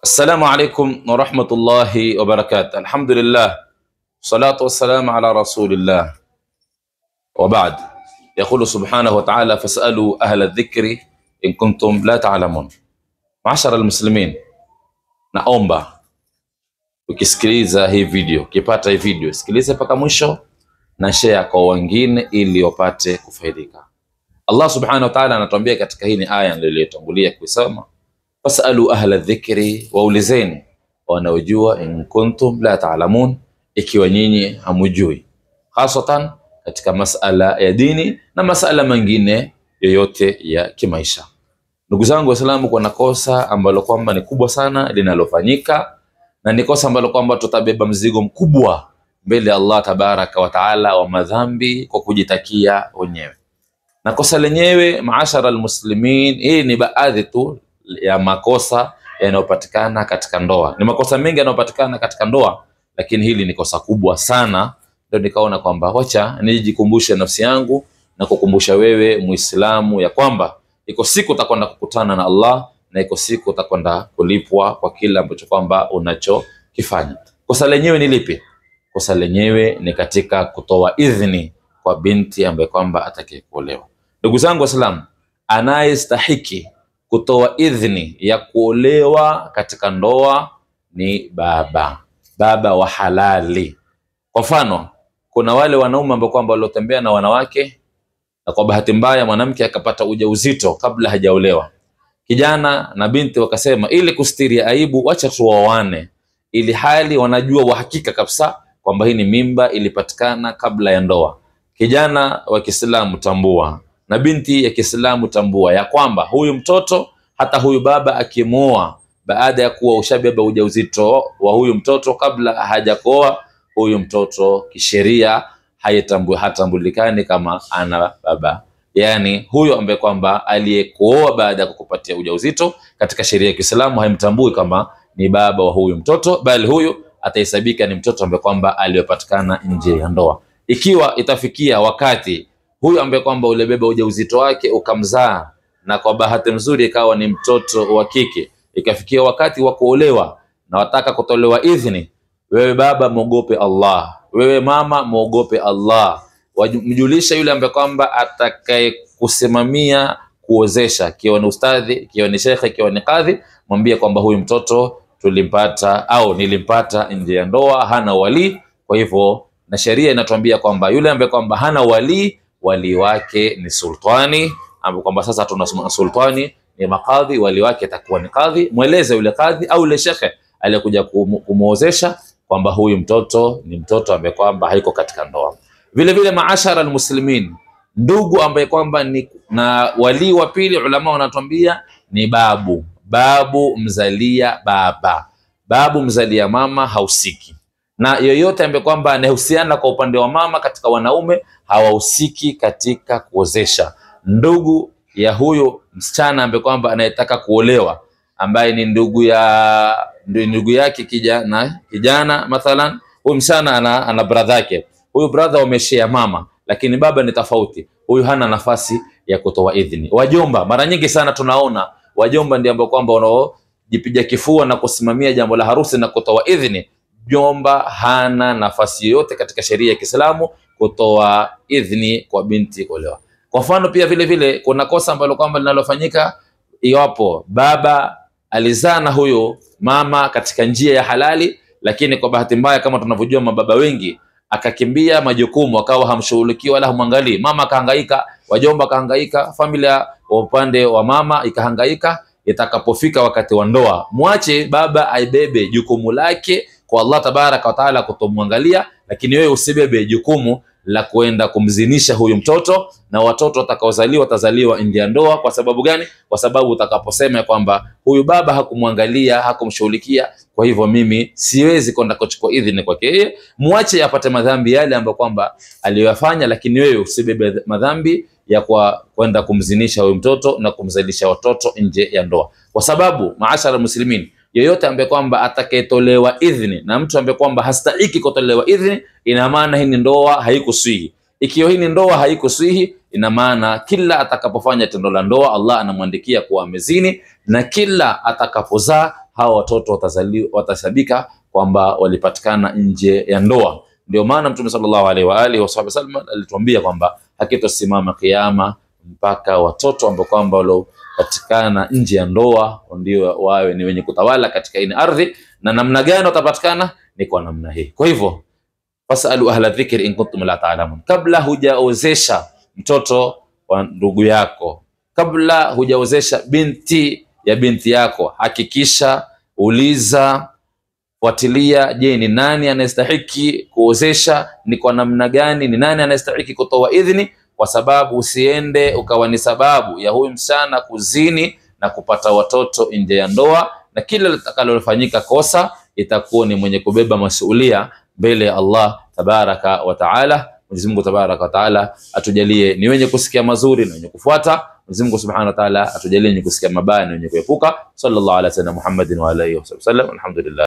السلام عليكم ورحمة الله وبركاته. الحمد لله والصلاة والسلام على رسول الله وبعد. يقول سبحانه وتعالى فاسألوا أهل الذكر إن كنتم لا تعلمون. معاشر المسلمين, naomba ukisikiliza hii video, ukipata hii video, sikilize mpaka mwisho na share kwa wengine ili wapate kufaidika. Allah subhanahu wa ta'ala anatuambia katika hii aya niliyotangulia kuisoma, fasalu ahla dhikri, waulizeni wanaojua, in kuntum la ta'lamun, ikiwa nyinyi hamujui, hasatan katika masala ya dini na masala mengine yoyote ya kimaisha. Ndugu zangu Waislamu, kuna kosa ambalo kwamba ni kubwa sana linalofanyika, na ni kosa ambalo kwamba tutabeba mzigo mkubwa mbele ya Allah tabaraka wa taala wa madhambi kwa kujitakia wenyewe. Na kosa lenyewe, maashara almuslimin, hii ni baadhi tu ya makosa yanayopatikana katika ndoa. Ni makosa mengi yanayopatikana katika ndoa, lakini hili ni kosa kubwa sana. Ndio nikaona kwamba wacha nijikumbushe nafsi yangu na kukumbusha wewe Muislamu ya kwamba iko siku utakwenda kukutana na Allah, na iko siku utakwenda kulipwa kwa kila ambacho kwamba unachokifanya. Kosa lenyewe ni lipi? Kosa lenyewe ni katika kutoa idhini kwa binti ambaye kwamba atakayekuolewa. Ndugu zangu Waislamu, anayestahiki kutoa idhini ya kuolewa katika ndoa ni baba wa halali. Kwa mfano, kuna wale wanaume ambao kwamba waliotembea na wanawake, na kwa bahati mbaya mwanamke akapata ujauzito kabla hajaolewa. Kijana na binti wakasema ili kustiri aibu, wacha tuoane, ili hali wanajua uhakika kabisa kwamba hii ni mimba ilipatikana kabla ya ndoa. Kijana wa Kiislamu tambua, na binti ya Kiislamu tambua ya kwamba huyu mtoto, hata huyu baba akimuoa baada ya kuwa ushabeba ujauzito wa huyu mtoto kabla hajakoa, huyu mtoto kisheria hatambulikani kama ana baba. Yani huyo ambaye kwamba aliyekuoa baada ya kukupatia ujauzito katika sheria ya Kiislamu haimtambui kama ni baba wa huyu mtoto, bali huyu atahesabika ni mtoto ambaye kwamba aliyopatikana nje ya ndoa. Ikiwa itafikia wakati huyu ambaye kwamba ulibeba ujauzito wake ukamzaa, na kwa bahati nzuri ikawa ni mtoto wa kike, ikafikia wakati wa kuolewa na wataka kutolewa idhini, wewe baba muogope Allah, wewe mama muogope Allah, wamjulisha yule ambaye kwamba atakaye kusimamia kuozesha, kiwa ni ustadhi, kiwa ni shekhe, kiwa ni kadhi, mwambie kwamba huyu mtoto tulimpata au nilimpata nje ya ndoa, hana wali. Kwa hivyo na sheria inatuambia kwamba yule ambaye kwamba hana wali wake ni sultani, ambapo kwamba sasa tunasema sultani ni makadhi, wali wake atakuwa ni kadhi. Mweleze yule kadhi au yule shekhe aliyekuja kumuozesha kwamba huyu mtoto ni mtoto ambaye kwamba haiko katika ndoa. Vile vile maashara almuslimin, ndugu ambaye kwamba ni na wali wa pili, ulama wanatuambia ni babu mzalia baba, babu mzalia mama hausiki, na yoyote ambaye kwamba anahusiana kwa upande wa mama katika wanaume hawahusiki katika kuozesha. Ndugu ya huyo msichana ambaye kwamba anayetaka kuolewa, ambaye ni ndugu yake kijana mathalan, huyu msichana ana brother yake, huyu brother wameshare mama, lakini baba ni tofauti, huyu hana nafasi ya kutoa idhini. Wajomba, mara nyingi sana tunaona wajomba ndio ambao kwamba wanaojipiga kifua na kusimamia jambo la harusi na kutoa idhini. Jomba hana nafasi yoyote katika sheria ya Kiislamu kutoa idhini kwa binti kuolewa. Kwa mfano pia vile vile kuna kosa ambalo kwamba linalofanyika iwapo baba alizaa na huyo mama katika njia ya halali, lakini kwa bahati mbaya kama tunavyojua mababa wengi akakimbia majukumu, akawa hamshughulikii wala hamwangalii. Mama kahangaika, wajomba kahangaika, familia wa upande wa mama ikahangaika. Itakapofika wakati wa ndoa, muache baba aibebe jukumu lake kwa Allah tabaraka wa taala kutomwangalia, lakini wewe usibebe jukumu la kuenda kumzinisha huyu mtoto, na watoto watakaozaliwa watazaliwa nje ya ndoa. Kwa sababu gani? Kwa sababu utakaposema kwamba huyu baba hakumwangalia, hakumshughulikia, kwa hivyo mimi siwezi kwenda kuchukua idhini kwake yeye. Muache apate madhambi yale ambayo kwamba aliyofanya, lakini wewe usibebe madhambi ya kwenda kumzinisha huyu mtoto na kumzalisha watoto nje ya ndoa. Kwa sababu maashara muslimin, yoyote ambaye kwamba atakayetolewa idhini na mtu ambaye kwamba hastahiki kutolewa idhini, ina maana hii ndoa haikuswihi. Ikiwa hii ndoa haikuswihi, ina maana kila atakapofanya tendo la ndoa Allah anamwandikia kuwa amezini, na kila atakapozaa hawa watoto watasabika kwamba walipatikana nje ya ndoa. Ndio maana Mtume sallallahu alaihi wa alihi wasallam alituambia kwamba hakitosimama kiyama mpaka watoto ambao kwamba waliopatikana nje ya ndoa ndio wawe ni wenye kutawala katika hii ardhi. Na namna gani watapatikana? Ni kwa namna hii. Kwa hivyo fasalu ahla dhikri in kuntum la ta'lamun. Kabla hujaozesha mtoto wa ndugu yako, kabla hujaozesha binti ya binti yako, hakikisha, uliza, fuatilia, je, ni nani anastahili kuozesha, ni kwa namna gani, ni nani anastahili kutoa idhini, kwa sababu usiende ukawa ni sababu ya huyu msichana kuzini na kupata watoto nje ya ndoa, na kila litakalofanyika kosa itakuwa ni mwenye kubeba masuhulia mbele ya Allah tabaraka wa taala. Mwenyezi Mungu tabaraka wa taala atujalie ni wenye kusikia mazuri na wenye kufuata. Mwenyezi Mungu subhanahu wa taala atujalie ni kusikia mabaya na wenye kuepuka. Sallallahu alaihi wasallam Muhammadin wa alihi wasallam. Alhamdulillah.